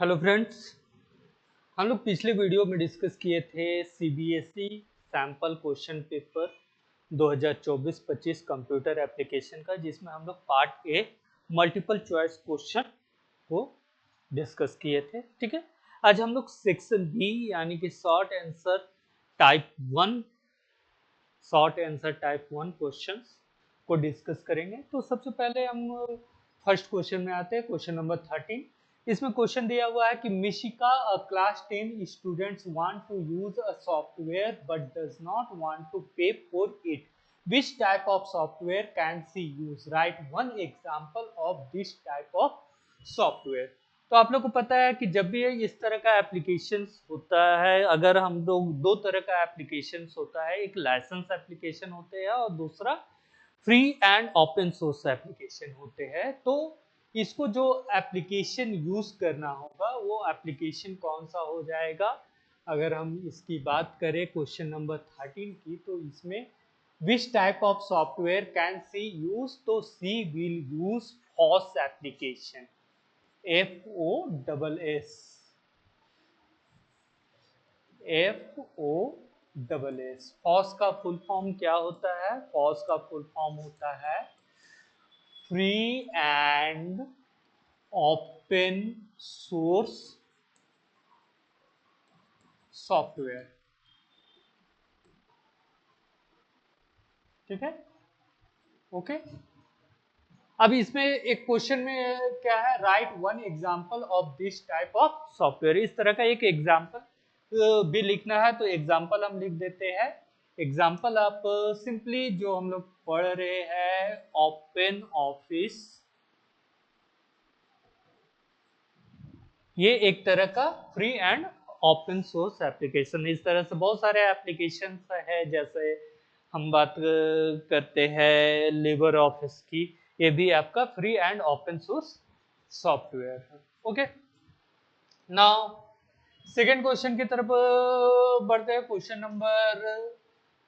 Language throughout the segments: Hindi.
हेलो फ्रेंड्स, हम लोग पिछले वीडियो में डिस्कस किए थे CBSE sample question paper 2024-25 computer application का, जिसमें हम लोग part A multiple choice question को डिस्कस किए थे। ठीक है, आज हम लोग सेक्शन बी यानी कि short answer type one questions को डिस्कस करेंगे। तो सबसे पहले हम फर्स्ट क्वेश्चन में आते हैं, क्वेश्चन नंबर 13। इसमें क्वेश्चन दिया हुआ है कि Mishika a class 10 students want to use a software but does not want to pay for it, which type of software can she use? Write one example of this type of software. तो आप लोग को पता है कि जब भी इस तरह का एप्लीकेशन होता है, अगर हम लोग दो तरह का एप्लीकेशन होता है, एक लाइसेंस एप्लीकेशन होते हैं और दूसरा free and open source application होते हैं। तो इसको जो एप्लीकेशन यूज करना होगा वो एप्लीकेशन कौन सा हो जाएगा? अगर हम इसकी बात करें क्वेश्चन नंबर 13 की, तो इसमें which type of software can she use? तो she will use FOSS application, FOSS, FOSS। FOSS का फुल फॉर्म क्या होता है? FOSS का फुल फॉर्म होता है free and open source software. ठीक है, ओके। अब इसमें एक क्वेश्चन में क्या है, right one example of this type of software. इस तरह का एक एग्जाम्पल भी लिखना है, तो एग्जाम्पल हम लिख देते हैं। एग्जाम्पल आप सिंपली जो हम लोग पढ़ रहे हैं, ओपन ऑफिस, ये एक तरह का free and open source application. इस तरह से बहुत सारे एप्लीकेशन है, जैसे हम बात करते हैं लिबर ऑफिस की, ये भी आपका free and open source software है। ओके, नाउ सेकेंड क्वेश्चन की तरफ बढ़ते हैं। Question number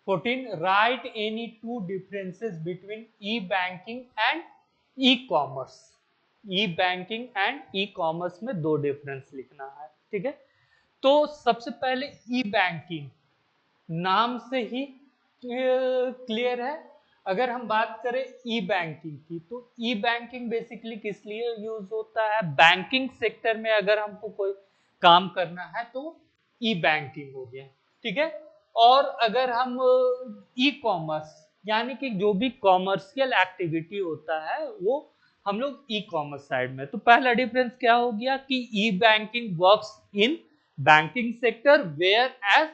14, right any two differences between E banking and e commerce. E banking and e commerce में दो डिफरेंस लिखना है। ठीक है, तो सबसे पहले ई बैंकिंग नाम से ही क्लियर है। अगर हम बात करें ई बैंकिंग की, तो ई बैंकिंग बेसिकली किस लिए यूज होता है? बैंकिंग सेक्टर में अगर हमको कोई काम करना है तो ई बैंकिंग हो गया। ठीक है, और अगर हम ई कॉमर्स यानी कि जो भी कॉमर्शियल एक्टिविटी होता है वो हम लोग ई कॉमर्स साइड में। तो पहला डिफरेंस क्या हो गया कि e banking works in banking sector whereas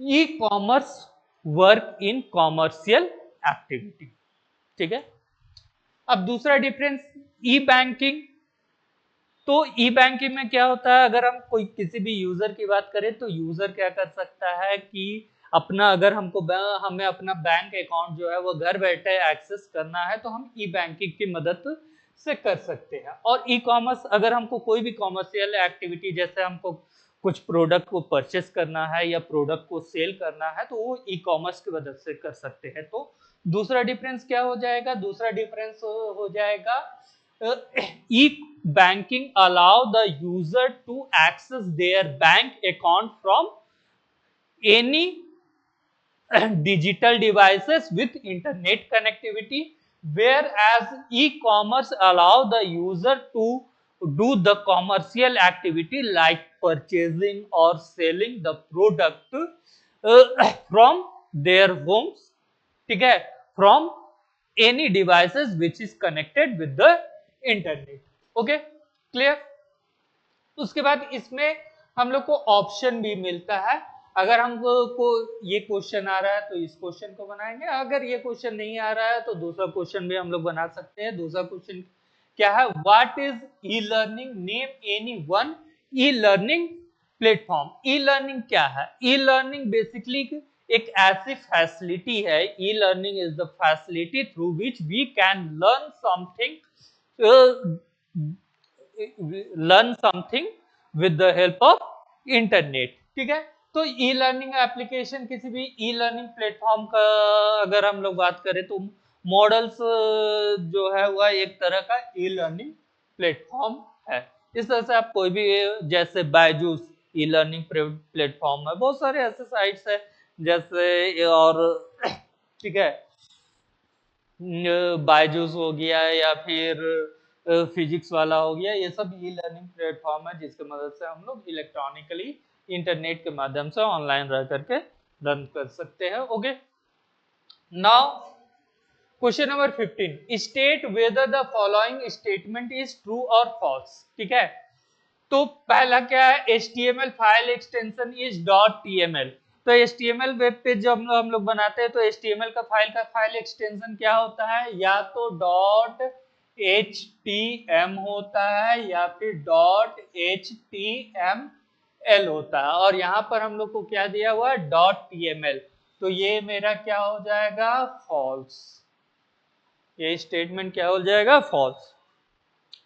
e commerce work in commercial activity. ठीक है, अब दूसरा डिफरेंस ई बैंकिंग। तो ई बैंकिंग में क्या होता है, अगर हम कोई किसी भी यूजर की बात करें तो यूजर क्या कर सकता है कि अपना, अगर हमें अपना बैंक अकाउंट जो है वो घर बैठे एक्सेस करना है तो हम ई बैंकिंग की मदद से कर सकते हैं। और ई कॉमर्स, अगर हमको कोई भी कॉमर्शियल एक्टिविटी, जैसे हमको कुछ प्रोडक्ट को परचेस करना है या प्रोडक्ट को सेल करना है, तो वो ई कॉमर्स की मदद से कर सकते हैं। तो दूसरा डिफरेंस क्या हो जाएगा? दूसरा डिफरेंस हो जाएगा e-banking allow the user to access their bank account from any digital devices with internet connectivity, whereas e-commerce allow the user to do the commercial activity like purchasing or selling the product from their homes. ठीक है, from any devices which is connected with the internet. Okay, clear? उसके बाद इसमें हम लोग को ऑप्शन भी मिलता है। अगर हमको ये क्वेश्चन आ रहा है तो इस क्वेश्चन को बनाएंगे, अगर ये क्वेश्चन नहीं आ रहा है तो दूसरा क्वेश्चन भी हम लोग बना सकते हैं। दूसरा क्वेश्चन क्या है? What is e learning? Name any one e learning platform. E learning क्या है? ई लर्निंग बेसिकली एक ऐसी फैसिलिटी है, e learning is the facility through which we can learn something with the help of internet. ठीक है, तो ई लर्निंग एप्लीकेशन, किसी भी ई लर्निंग प्लेटफॉर्म का अगर हम लोग बात करें तो मॉडल्स जो है वह एक तरह का ई लर्निंग प्लेटफॉर्म है। इस तरह से आप कोई भी, जैसे बायजूस ई लर्निंग प्लेटफॉर्म है, बहुत सारे ऐसे साइट्स है जैसे, और ठीक है, बायजूस हो गया या फिर फिजिक्स वाला हो गया, ये सब ई लर्निंग प्लेटफॉर्म है जिसकी मदद से हम लोग इलेक्ट्रॉनिकली इंटरनेट के माध्यम से ऑनलाइन रह करके रन कर सकते हैं। Okay, now question number 15, state whether the following statement is true और फॉल्स। ठीक है, तो पहला क्या है, HTML file extension is .tml। तो HTML वेब पेज जब हम लोग बनाते हैं तो HTML का फाइल एक्सटेंशन क्या होता है, या तो .htm होता है या फिर .html होता है, और यहाँ पर हम लोग को क्या दिया हुआ है, .tml। तो ये मेरा क्या हो जाएगा, फॉल्स। ये स्टेटमेंट क्या हो जाएगा, फॉल्स।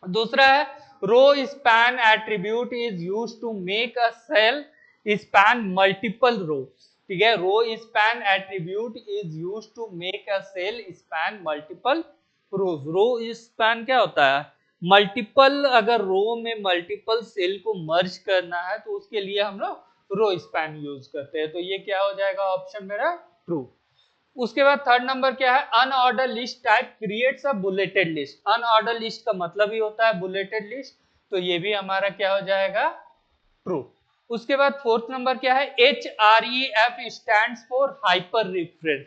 दूसरा है, row span attribute is used to make a cell span multiple rows. ठीक है, row span attribute is used to make a cell span multiple rows. Row span क्या होता है, मल्टीपल, अगर रो में मल्टीपल सेल को मर्ज करना है तो उसके लिए हम लोग रो स्पैन यूज करते हैं। तो ये क्या हो जाएगा, ऑप्शन मेरा ट्रू। उसके बाद थर्ड नंबर क्या है, unordered list type creates a bulleted list. Unordered list का मतलब ही होता है बुलेटेड लिस्ट, तो ये भी हमारा क्या हो जाएगा, ट्रू। उसके बाद फोर्थ नंबर क्या है, HREF stands for hyper reference.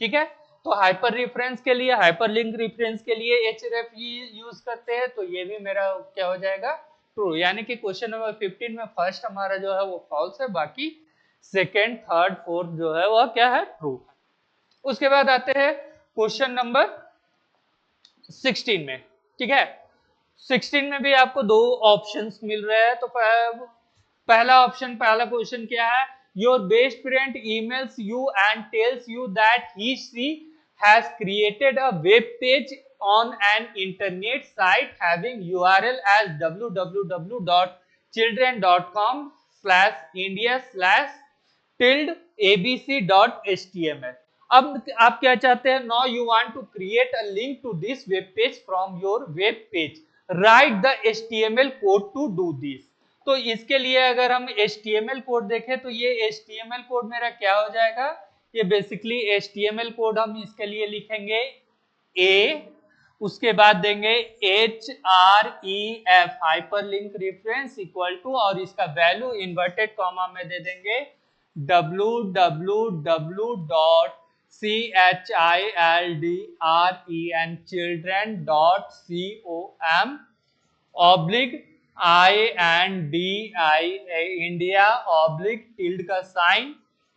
ठीक है, तो हाइपर रेफरेंस के लिए, हाइपरलिंक रेफरेंस के लिए href यूज करते हैं, तो ये भी मेरा क्या हो जाएगा, ट्रू। यानी कि क्वेश्चन नंबर 15 में फर्स्ट हमारा जो है वो फॉल्स है, बाकी सेकेंड, थर्ड, फोर्थ जो है वह क्या है, ट्रू। उसके बाद आते हैं क्वेश्चन नंबर 16 में। ठीक है, 16 में भी आपको दो ऑप्शंस मिल रहे हैं। तो पहला ऑप्शन, पहला क्वेश्चन क्या है, your best friend emails you and tells you that he she has created a web page on an internet site having URL as www.children.com/india/abc.html। अब आप क्या चाहते हैं, now you want to create a link to this web page from your web page, write the HTML code to do this. तो इसके लिए अगर हम HTML कोड देखें तो ये HTML कोड मेरा क्या हो जाएगा, ये बेसिकली HTML कोड हम इसके लिए लिखेंगे A, उसके बाद देंगे HREF hyperlink reference equal to, और इसका वैल्यू इन्वर्टेड कॉमा में दे देंगे www.children children.com oblique INDIA oblique tilde का साइन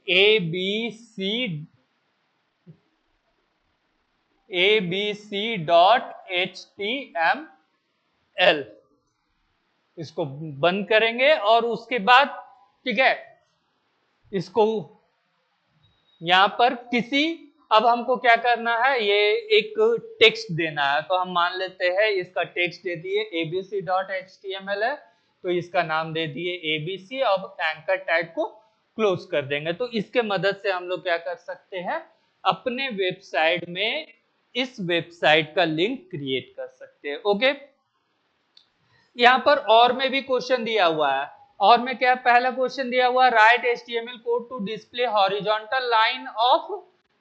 abc.html, इसको बंद करेंगे और उसके बाद, ठीक है, इसको यहां पर किसी, अब हमको क्या करना है, ये एक टेक्स्ट देना है, तो हम मान लेते हैं इसका टेक्स्ट दे दिए abc.html है, तो इसका नाम दे दिए abc। अब एंकर टैग को क्लोज कर देंगे। तो इसके मदद से हम लोग क्या कर सकते हैं, अपने वेबसाइट में इस वेबसाइट का लिंक क्रिएट कर सकते हैं। ओके, यहाँ पर और में भी क्वेश्चन दिया हुआ है, और में क्या, पहला क्वेश्चन दिया हुआ है, write HTML code to display horizontal line of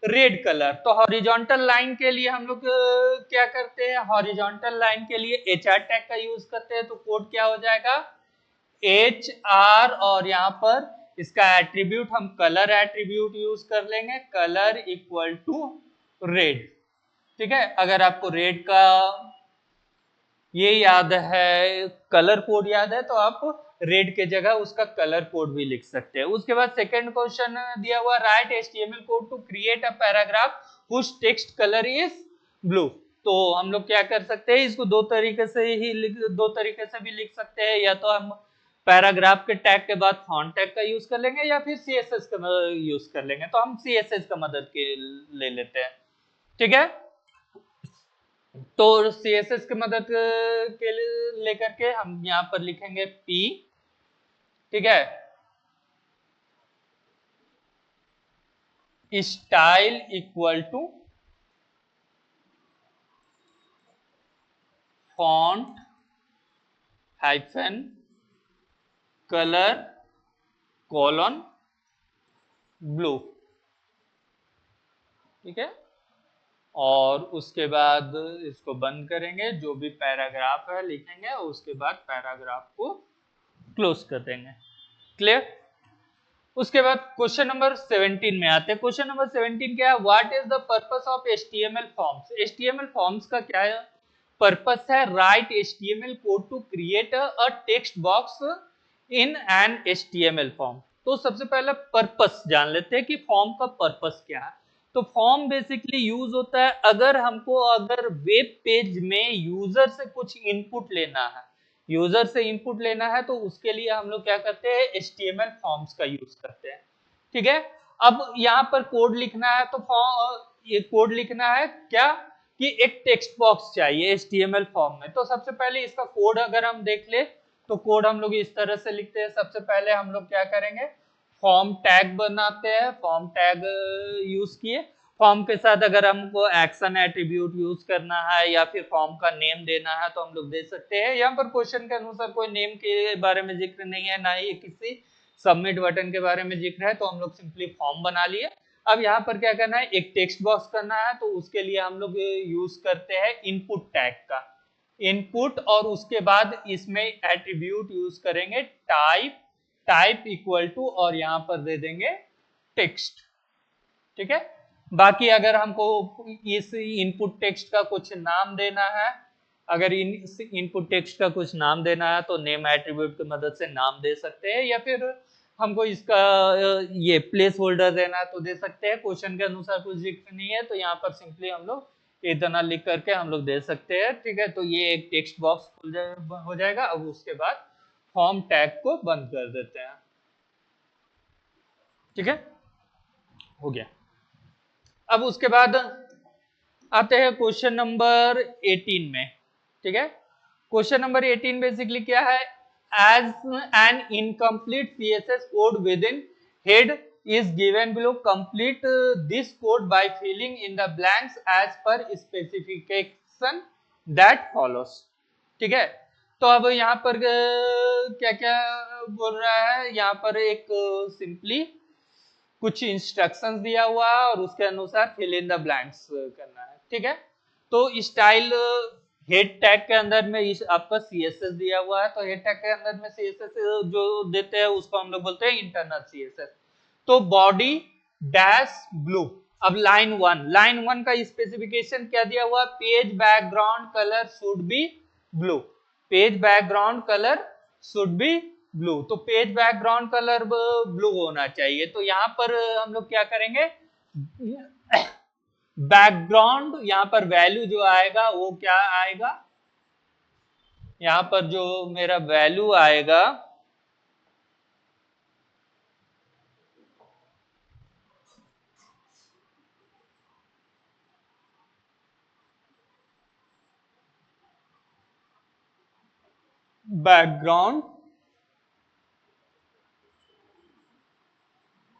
red colour. तो हॉरिजॉन्टल लाइन के लिए हम लोग क्या करते हैं, हॉरिजॉन्टल लाइन के लिए HR टैग का यूज करते हैं। तो कोड क्या हो जाएगा, HR, और यहाँ पर इसका एट्रीब्यूट हम कलर एट्रीब्यूट यूज कर लेंगे, कलर इक्वल टू रेड। ठीक है, अगर आपको रेड का ये याद है, कलर कोड याद है, तो आप रेड के जगह उसका कलर कोड भी लिख सकते हैं। उसके बाद सेकंड क्वेश्चन दिया हुआ, write HTML code to create a paragraph whose text colour is blue. तो हम लोग क्या कर सकते हैं, इसको दो तरीके से भी लिख सकते हैं, या तो हम पैराग्राफ के टैग के बाद फॉन्ट टैग का यूज कर लेंगे, या फिर CSS का यूज कर लेंगे। तो हम CSS का मदद के ले लेते हैं। ठीक है, तो CSS की मदद के लेकर के हम यहाँ पर लिखेंगे P। ठीक है, style equal to font hyphen colour colon blue, ठीक है। और उसके बाद इसको बंद करेंगे, जो भी पैराग्राफ है लिखेंगे और उसके बाद पैराग्राफ को क्लोज कर देंगे। क्लियर। उसके बाद क्वेश्चन नंबर 17 में आते हैं। क्वेश्चन नंबर 17 क्या है? What is the purpose of HTML forms? HTML forms का क्या है पर्पस है? Write HTML code to create a text box in an HTML form. तो सबसे पहले पर्पस जान लेते हैं कि फॉर्म का पर्पस क्या है। तो फॉर्म बेसिकली यूज होता है अगर वेब पेज में यूजर से कुछ इनपुट लेना है, यूजर से इनपुट लेना है तो उसके लिए हम लोग क्या करते हैं? HTML फॉर्म्स का यूज करते हैं, ठीक है। अब यहाँ पर कोड लिखना है तो ये कोड लिखना है क्या कि एक टेक्स्ट बॉक्स चाहिए HTML फॉर्म में। तो सबसे पहले इसका कोड अगर हम देख ले तो कोड हम लोग इस तरह से लिखते हैं। सबसे पहले हम लोग क्या करेंगे? फॉर्म टैग बनाते हैं, फॉर्म टैग यूज किए। फॉर्म के साथ अगर हमको एक्शन एट्रीब्यूट यूज करना है या फिर फॉर्म का नेम देना है तो हम लोग दे सकते हैं। यहाँ पर क्वेश्चन के अनुसार कोई नेम के बारे में जिक्र नहीं है, ना ही किसी सबमिट बटन के बारे में जिक्र है, तो हम लोग सिंपली फॉर्म बना लिए। अब यहाँ पर क्या करना है? एक टेक्स्ट बॉक्स करना है, तो उसके लिए हम लोग यूज करते हैं इनपुट टैग का, इनपुट। और उसके बाद इसमें एट्रीब्यूट यूज करेंगे टाइप इक्वल टू, और यहाँ पर दे देंगे टेक्स्ट, ठीक है। बाकी अगर हमको इस इनपुट टेक्स्ट का कुछ नाम देना है, अगर इनपुट टेक्स्ट का कुछ नाम देना है तो नेम एट्रीब्यूट की मदद से नाम दे सकते हैं, या फिर हमको इसका ये प्लेस होल्डर देना है तो दे सकते हैं। क्वेश्चन के अनुसार कुछ जिक्र नहीं है तो यहाँ पर सिंपली हम लोग इतना लिख करके हम लोग दे सकते हैं, ठीक है। तो ये एक टेक्स्ट बॉक्स हो जाएगा। अब उसके बाद फॉर्म टैग को बंद कर देते हैं, ठीक है, हो गया। अब उसके बाद आते हैं क्वेश्चन नंबर 18 में, ठीक है। क्वेश्चन नंबर 18 बेसिकली क्या है? As an incomplete CSS code within head is given below, complete this code by filling in the blanks as per specification that follows, ठीक है। तो अब यहाँ पर क्या क्या बोल रहा है? यहाँ पर एक सिंपली कुछ इंस्ट्रक्शंस दिया हुआ है और उसके अनुसार फिल इन द ब्लैंक्स करना है, ठीक है। तो स्टाइल हेड टैग के अंदर में आपका CSS दिया हुआ है, तो हेड टैग के अंदर में CSS जो देते हैं उसको हम लोग बोलते हैं इंटरनल CSS। तो बॉडी डैश ब्लू। अब लाइन 1 का स्पेसिफिकेशन क्या दिया हुआ? Page background colour should be blue, page background colour should be blue. तो पेज बैकग्राउंड कलर ब्लू होना चाहिए। तो यहाँ पर हम लोग क्या करेंगे? बैकग्राउंड यहाँ पर वैल्यू जो आएगा वो क्या आएगा? यहाँ पर जो मेरा वैल्यू आएगा background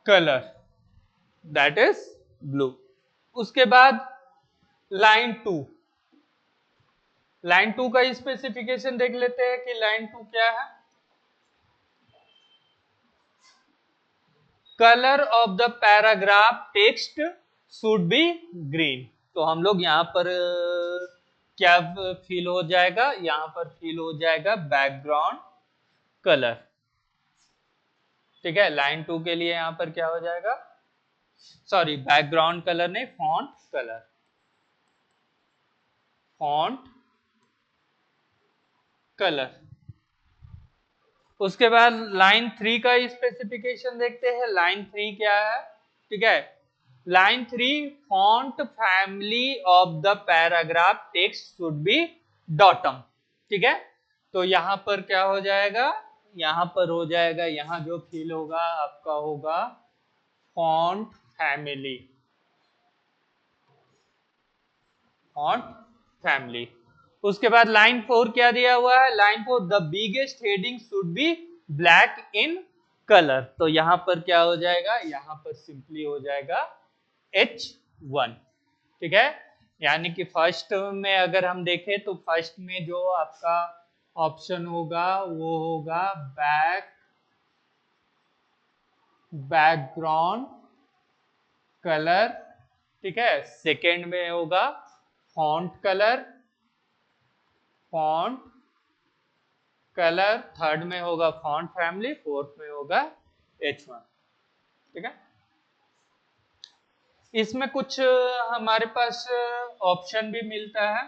colour that is blue. उसके बाद लाइन 2 का स्पेसिफिकेशन देख लेते हैं कि लाइन 2 क्या है। Colour of the paragraph text should be green. तो हम लोग यहाँ पर क्या फील हो जाएगा? यहाँ पर फील हो जाएगा बैकग्राउंड कलर, ठीक है। लाइन 2 के लिए यहाँ पर क्या हो जाएगा? सॉरी, बैकग्राउंड कलर नहीं, फॉन्ट कलर, फॉन्ट कलर। उसके बाद लाइन 3 का स्पेसिफिकेशन देखते हैं। लाइन 3 क्या है? ठीक है, line 3 font family of the paragraph text should be datum, ठीक है। तो यहां पर क्या हो जाएगा? यहां पर हो जाएगा, यहां जो फील होगा आपका होगा फॉन्ट फैमिली, फॉन्ट फैमिली। उसके बाद लाइन 4 क्या दिया हुआ है? Line 4 the biggest heading should be black in colour. तो यहां पर क्या हो जाएगा? यहां पर सिंपली हो जाएगा H1, ठीक है। यानी कि फर्स्ट में अगर हम देखें तो फर्स्ट में जो आपका ऑप्शन होगा वो होगा बैकग्राउंड कलर, ठीक है। सेकेंड में होगा फॉन्ट कलर, थर्ड में होगा फॉन्ट फैमिली, फोर्थ में होगा H1, ठीक है। इसमें कुछ हमारे पास ऑप्शन भी मिलता है,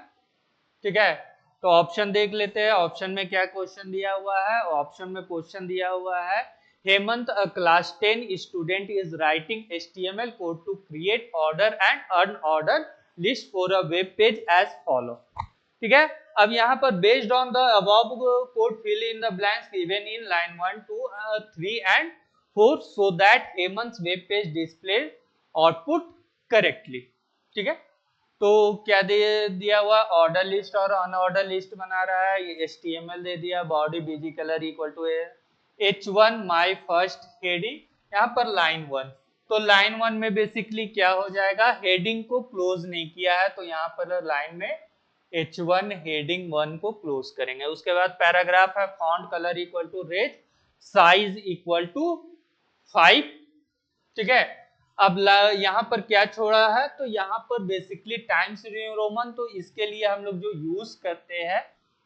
ठीक है। तो ऑप्शन देख लेते हैं। ऑप्शन में क्या क्वेश्चन दिया हुआ है। ऑप्शन में क्वेश्चन दिया हुआ है, Hemant a class 10 student is writing HTML code to create order and unorder list for a web page as follow, ठीक है। अब यहाँ पर based on the above code fill in the blanks given in line 1 2 3 and 4 so that Hemant web page display output correctly, ठीक है। तो क्या दिया हुआ, ऑर्डर लिस्ट और अनऑर्डर लिस्ट बना रहा है, ये HTML दे दिया, body BG colour equal to H1 my first heading, यहाँ पर लाइन 1। तो लाइन 1 में बेसिकली क्या हो जाएगा, हेडिंग को क्लोज नहीं किया है, तो यहाँ पर लाइन में H1 हेडिंग 1 को क्लोज करेंगे। उसके बाद पैराग्राफ है, font colour equal to red, size equal to 5, ठीक है। अब यहाँ पर क्या छोड़ा है, तो यहाँ पर बेसिकली टाइम्स न्यू रोमन, तो इसके लिए हम लोग जो यूज करते हैं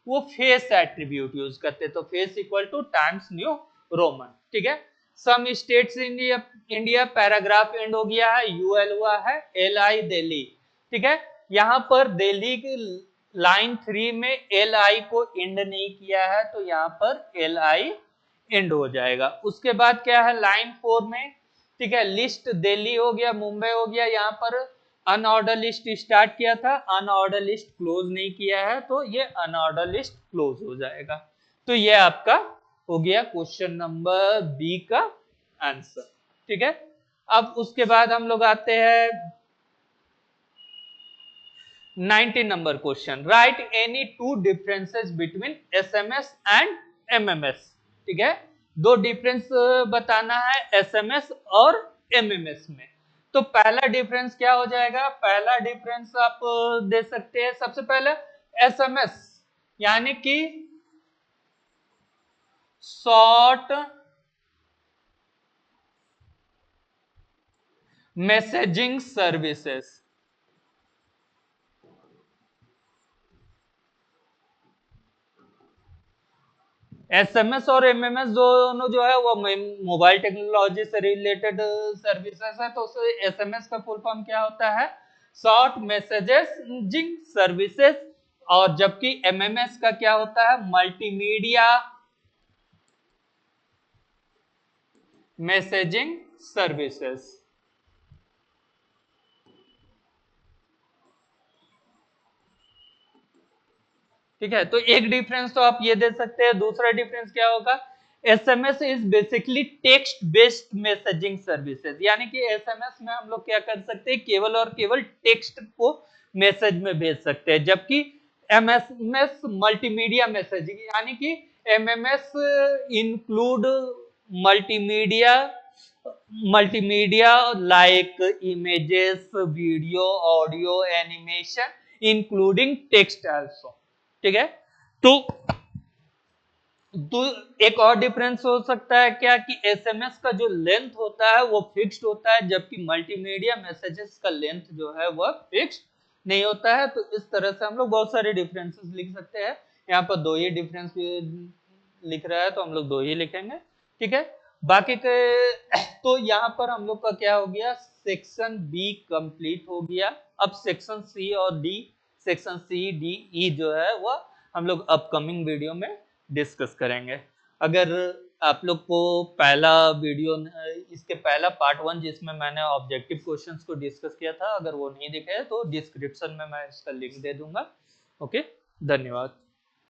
वो फेस एट्रीब्यूट यूज करते हैं, तो face equal to Times New Roman, ठीक है। Some states India paragraph end हो गया है, UL हुआ है, LI दिल्ली, ठीक है। यहाँ पर दिल्ली की लाइन 3 में LI को एंड नहीं किया है, तो यहाँ पर LI एंड हो जाएगा। उसके बाद क्या है, लाइन 4 में, ठीक है, लिस्ट दिल्ली हो गया, मुंबई हो गया, यहाँ पर अनऑर्डर लिस्ट स्टार्ट किया था, अनऑर्डर लिस्ट क्लोज नहीं किया है, तो ये अनऑर्डर लिस्ट क्लोज हो जाएगा। तो ये आपका हो गया क्वेश्चन नंबर बी का आंसर, ठीक है। अब उसके बाद हम लोग आते हैं 19 number question, right any two differences between SMS and MMS, ठीक है। दो डिफरेंस बताना है SMS और MMS में। तो पहला डिफरेंस क्या हो जाएगा, पहला डिफरेंस आप दे सकते हैं, सबसे पहले SMS यानी कि शॉर्ट मैसेजिंग सर्विसेज, SMS और MMS दोनों जो है वो मोबाइल टेक्नोलॉजी से रिलेटेड सर्विसेज है, तो SMS का फुल फॉर्म क्या होता है, शॉर्ट मैसेजिंग सर्विसेज, और जबकि MMS का क्या होता है, मल्टीमीडिया मैसेजिंग सर्विसेज, ठीक है। तो एक डिफरेंस तो आप ये दे सकते हैं। दूसरा डिफरेंस क्या होगा, SMS is basically text based messaging services, यानी कि SMS में हम लोग क्या कर सकते हैं, केवल और केवल टेक्स्ट को मैसेज में भेज सकते हैं, जबकि MMS मल्टीमीडिया मैसेजिंग, यानी कि MMS include multimedia like images, video, audio, animation including text also, ठीक है। तो एक और डिफरेंस हो सकता है क्या, कि SMS का जो लेंथ होता है वो फिक्स्ड होता है, जबकि मल्टीमीडिया मैसेजेस का लेंथ जो है वह फिक्स्ड नहीं होता है। तो इस तरह से हम लोग बहुत सारे डिफरेंसेस लिख सकते हैं। यहाँ पर दो ही डिफरेंस लिख रहा है, तो हम लोग दो ही लिखेंगे, ठीक है। बाकी के तो यहाँ पर हम लोग का क्या हो गया, सेक्शन बी कंप्लीट हो गया। अब सेक्शन सी और D, section C D E जो है वह हम लोग अपकमिंग वीडियो में डिस्कस करेंगे। अगर आप लोग को पहला वीडियो, इसके पहला पार्ट 1 जिसमें मैंने ऑब्जेक्टिव क्वेश्चंस को डिस्कस किया था, अगर वो नहीं दिखे तो डिस्क्रिप्शन में मैं इसका लिंक दे दूंगा। ओके, धन्यवाद।